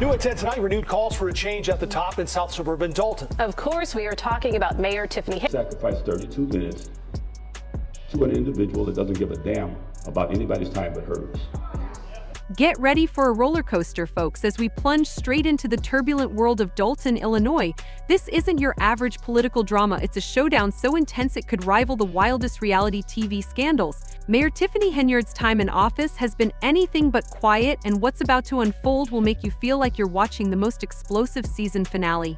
New at 10 tonight, renewed calls for a change at the top in South Suburban Dalton. Of course, we are talking about Mayor Tiffany Henyard. Sacrifice 32 minutes to an individual that doesn't give a damn about anybody's time but hers. Get ready for a roller coaster, folks, as we plunge straight into the turbulent world of Dalton, Illinois. This isn't your average political drama. It's a showdown so intense it could rival the wildest reality TV scandals. Mayor Tiffany Henyard's time in office has been anything but quiet, and what's about to unfold will make you feel like you're watching the most explosive season finale.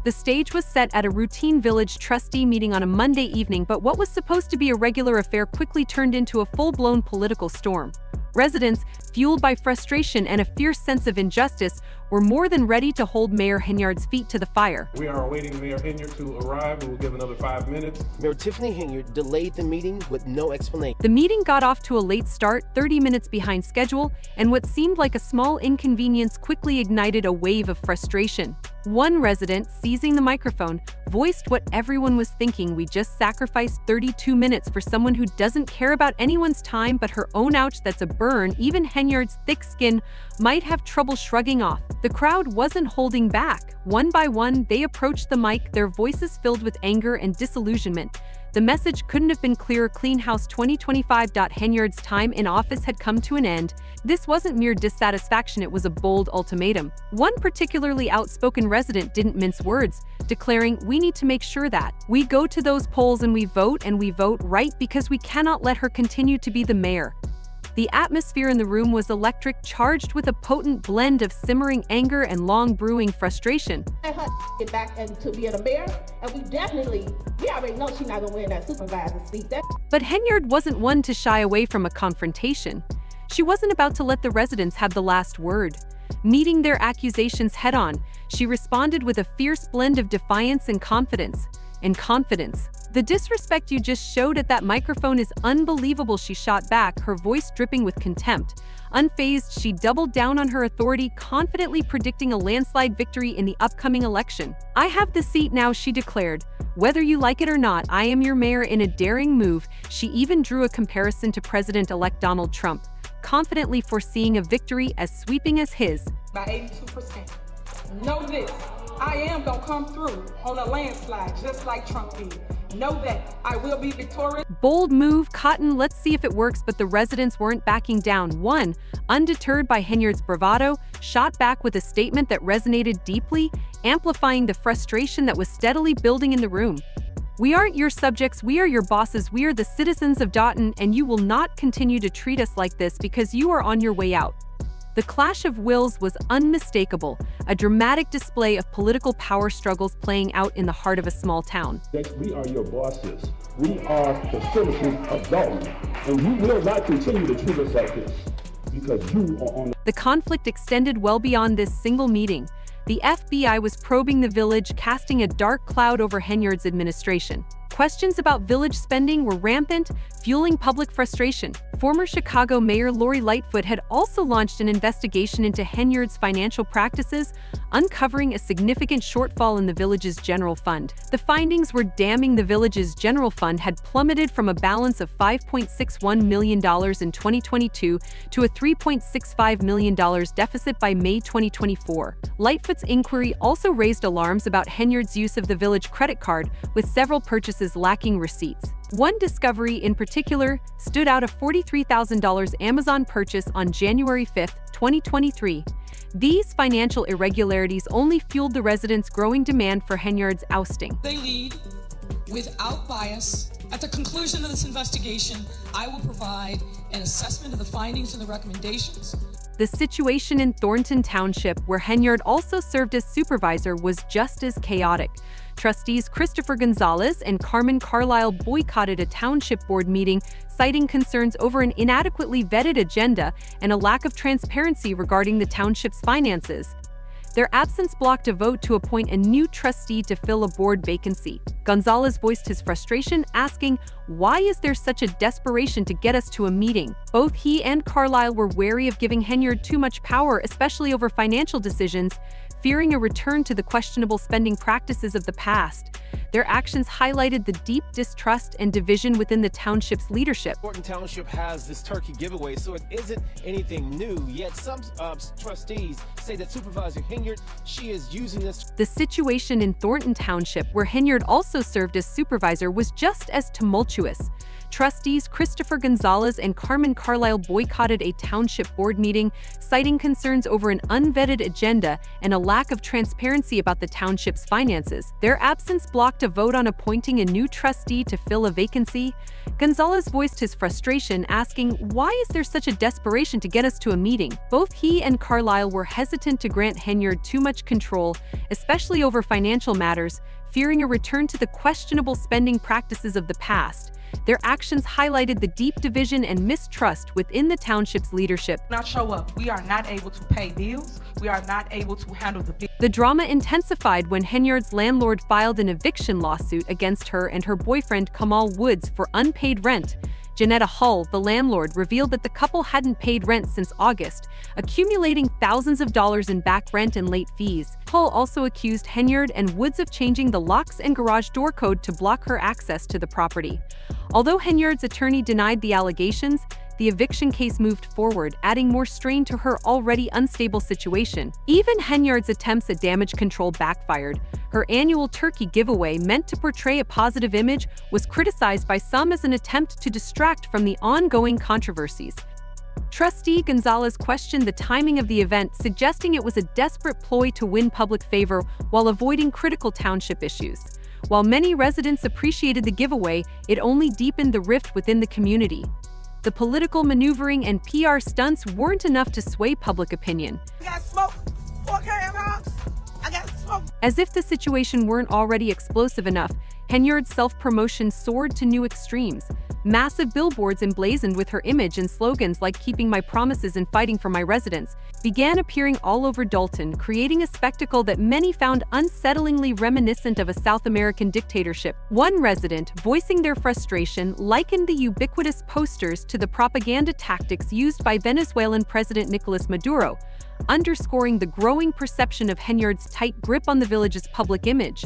The stage was set at a routine village trustee meeting on a Monday evening, but what was supposed to be a regular affair quickly turned into a full-blown political storm. Residents, fueled by frustration and a fierce sense of injustice, were more than ready to hold Mayor Henyard's feet to the fire. We are awaiting Mayor Henyard to arrive. We will give another 5 minutes. Mayor Tiffany Henyard delayed the meeting with no explanation. The meeting got off to a late start, 30 minutes behind schedule, and what seemed like a small inconvenience quickly ignited a wave of frustration. One resident, seizing the microphone, voiced what everyone was thinking: we just sacrificed 32 minutes for someone who doesn't care about anyone's time but her own. Ouch, that's a burn. Even Henyard's thick skin might have trouble shrugging off. The crowd wasn't holding back. One by one, they approached the mic, their voices filled with anger and disillusionment. The message couldn't have been clearer: Clean House 2025. Henyard's time in office had come to an end. This wasn't mere dissatisfaction, it was a bold ultimatum. One particularly outspoken resident didn't mince words, declaring, "We need to make sure that we go to those polls and we vote right, because we cannot let her continue to be the mayor." The atmosphere in the room was electric, charged with a potent blend of simmering anger and long brewing frustration. Let her get back into being a mayor, and we already know she's not gonna win that supervisor seat. But Henyard wasn't one to shy away from a confrontation. She wasn't about to let the residents have the last word. Meeting their accusations head-on, she responded with a fierce blend of defiance and confidence. The disrespect you just showed at that microphone is unbelievable, she shot back, her voice dripping with contempt. Unfazed, she doubled down on her authority, confidently predicting a landslide victory in the upcoming election. "I have the seat now," she declared. "Whether you like it or not, I am your mayor." In a daring move, she even drew a comparison to President-elect Donald Trump, confidently foreseeing a victory as sweeping as his. By 82%. Know this, I am gonna come through on a landslide just like Trump did. Know that I will be victorious. Bold move, Cotton. Let's see if it works. But the residents weren't backing down. One, undeterred by Henyard's bravado, shot back with a statement that resonated deeply, amplifying the frustration that was steadily building in the room. "We aren't your subjects, we are your bosses, we are the citizens of Dalton, and you will not continue to treat us like this because you are on your way out." The clash of wills was unmistakable, a dramatic display of political power struggles playing out in the heart of a small town. We are your bosses. We are the citizens of Dalton, and you will not continue to treat us like this because you are on. The conflict extended well beyond this single meeting. The FBI was probing the village, casting a dark cloud over Henyard's administration. Questions about village spending were rampant, fueling public frustration. Former Chicago Mayor Lori Lightfoot had also launched an investigation into Henyard's financial practices, uncovering a significant shortfall in the village's general fund. The findings were damning. The village's general fund had plummeted from a balance of $5.61 million in 2022 to a $3.65 million deficit by May 2024. Lightfoot's inquiry also raised alarms about Henyard's use of the village credit card, with several purchases lacking receipts. One discovery in particular stood out: a $43,000 Amazon purchase on January 5, 2023. These financial irregularities only fueled the residents' growing demand for Henyard's ousting. They lead without bias. At the conclusion of this investigation, I will provide an assessment of the findings and the recommendations. The situation in Thornton Township, where Henyard also served as supervisor, was just as chaotic. Trustees Christopher Gonzalez and Carmen Carlisle boycotted a township board meeting, citing concerns over an inadequately vetted agenda and a lack of transparency regarding the township's finances. Their absence blocked a vote to appoint a new trustee to fill a board vacancy. Gonzalez voiced his frustration, asking, "Why is there such a desperation to get us to a meeting?" Both he and Carlisle were wary of giving Henyard too much power, especially over financial decisions, fearing a return to the questionable spending practices of the past. Their actions highlighted the deep distrust and division within the township's leadership. Thornton Township has this turkey giveaway, so it isn't anything new. Yet some trustees say that Supervisor Henyard, she is using this. The situation in Thornton Township, where Henyard also served as supervisor, was just as tumultuous. Trustees Christopher Gonzalez and Carmen Carlisle boycotted a township board meeting, citing concerns over an unvetted agenda and a lack of transparency about the township's finances. Their absence blocked a vote on appointing a new trustee to fill a vacancy. Gonzalez voiced his frustration, asking, "Why is there such a desperation to get us to a meeting?" Both he and Carlisle were hesitant to grant Henyard too much control, especially over financial matters, fearing a return to the questionable spending practices of the past. Their actions highlighted the deep division and mistrust within the township's leadership. Not show up. We are not able to pay bills. We are not able to handle the bills. The drama intensified when Henyard's landlord filed an eviction lawsuit against her and her boyfriend Kamal Woods for unpaid rent. Janetta Hull, the landlord, revealed that the couple hadn't paid rent since August, accumulating thousands of dollars in back rent and late fees. Hull also accused Henyard and Woods of changing the locks and garage door code to block her access to the property. Although Henyard's attorney denied the allegations, the eviction case moved forward, adding more strain to her already unstable situation. Even Henyard's attempts at damage control backfired. Her annual turkey giveaway, meant to portray a positive image, was criticized by some as an attempt to distract from the ongoing controversies. Trustee Gonzalez questioned the timing of the event, suggesting it was a desperate ploy to win public favor while avoiding critical township issues. While many residents appreciated the giveaway, it only deepened the rift within the community. The political maneuvering and PR stunts weren't enough to sway public opinion. I got smoke. I got smoke. As if the situation weren't already explosive enough, Henyard's self-promotion soared to new extremes. Massive billboards emblazoned with her image and slogans like "Keeping my promises and fighting for my residents" began appearing all over Dalton, creating a spectacle that many found unsettlingly reminiscent of a South American dictatorship. One resident, voicing their frustration, likened the ubiquitous posters to the propaganda tactics used by Venezuelan President Nicolas Maduro, underscoring the growing perception of Henyard's tight grip on the village's public image.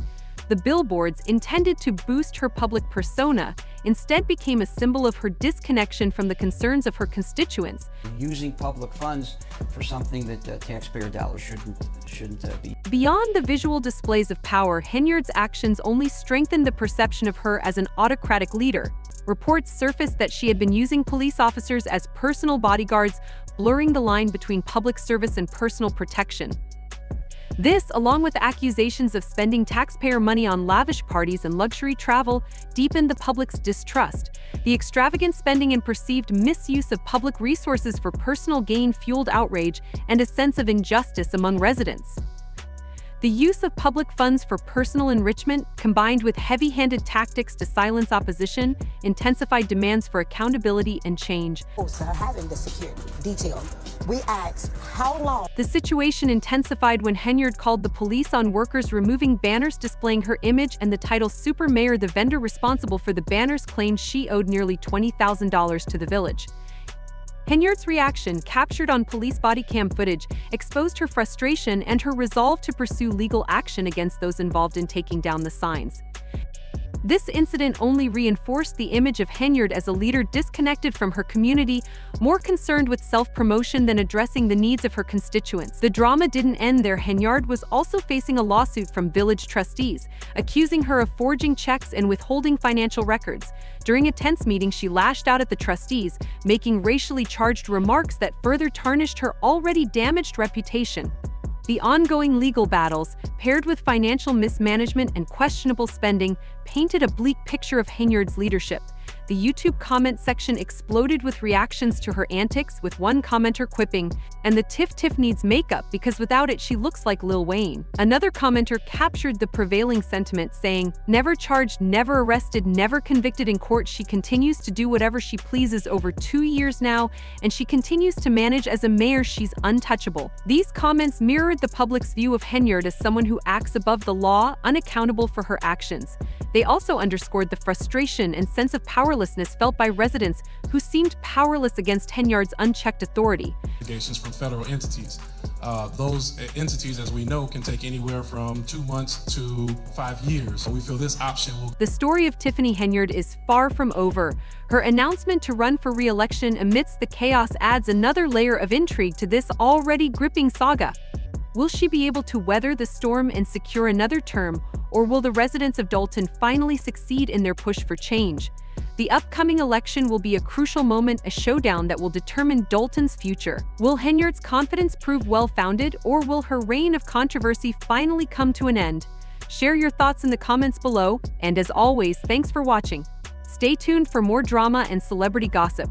The billboards, intended to boost her public persona, instead became a symbol of her disconnection from the concerns of her constituents. Using public funds for something that taxpayer dollars shouldn't be. Beyond the visual displays of power, Henyard's actions only strengthened the perception of her as an autocratic leader. Reports surfaced that she had been using police officers as personal bodyguards, blurring the line between public service and personal protection. This, along with accusations of spending taxpayer money on lavish parties and luxury travel, deepened the public's distrust. The extravagant spending and perceived misuse of public resources for personal gain fueled outrage and a sense of injustice among residents. The use of public funds for personal enrichment, combined with heavy-handed tactics to silence opposition, intensified demands for accountability and change. Having the security detail, we asked how long. The situation intensified when Henyard called the police on workers removing banners displaying her image, and the title Super Mayor, the vendor responsible for the banners, claimed she owed nearly $20,000 to the village. Henyard's reaction, captured on police body cam footage, exposed her frustration and her resolve to pursue legal action against those involved in taking down the signs. This incident only reinforced the image of Henyard as a leader disconnected from her community, more concerned with self-promotion than addressing the needs of her constituents. The drama didn't end there. Henyard was also facing a lawsuit from village trustees, accusing her of forging checks and withholding financial records. During a tense meeting, she lashed out at the trustees, making racially charged remarks that further tarnished her already damaged reputation. The ongoing legal battles, paired with financial mismanagement and questionable spending, painted a bleak picture of Henyard's leadership. The YouTube comment section exploded with reactions to her antics, with one commenter quipping, "And the Tiff needs makeup because without it she looks like Lil Wayne." Another commenter captured the prevailing sentiment, saying, "Never charged, never arrested, never convicted in court. She continues to do whatever she pleases over 2 years now, and she continues to manage as a mayor. She's untouchable." These comments mirrored the public's view of Henyard as someone who acts above the law, unaccountable for her actions. They also underscored the frustration and sense of powerlessness felt by residents who seemed powerless against Henyard's unchecked authority. From federal entities. those entities, as we know, can take anywhere from 2 months to 5 years. So we feel this option will... The story of Tiffany Henyard is far from over. Her announcement to run for re-election amidst the chaos adds another layer of intrigue to this already gripping saga. Will she be able to weather the storm and secure another term, or will the residents of Dalton finally succeed in their push for change? The upcoming election will be a crucial moment, a showdown that will determine Dalton's future. Will Henyard's confidence prove well-founded, or will her reign of controversy finally come to an end? Share your thoughts in the comments below, and as always, thanks for watching. Stay tuned for more drama and celebrity gossip.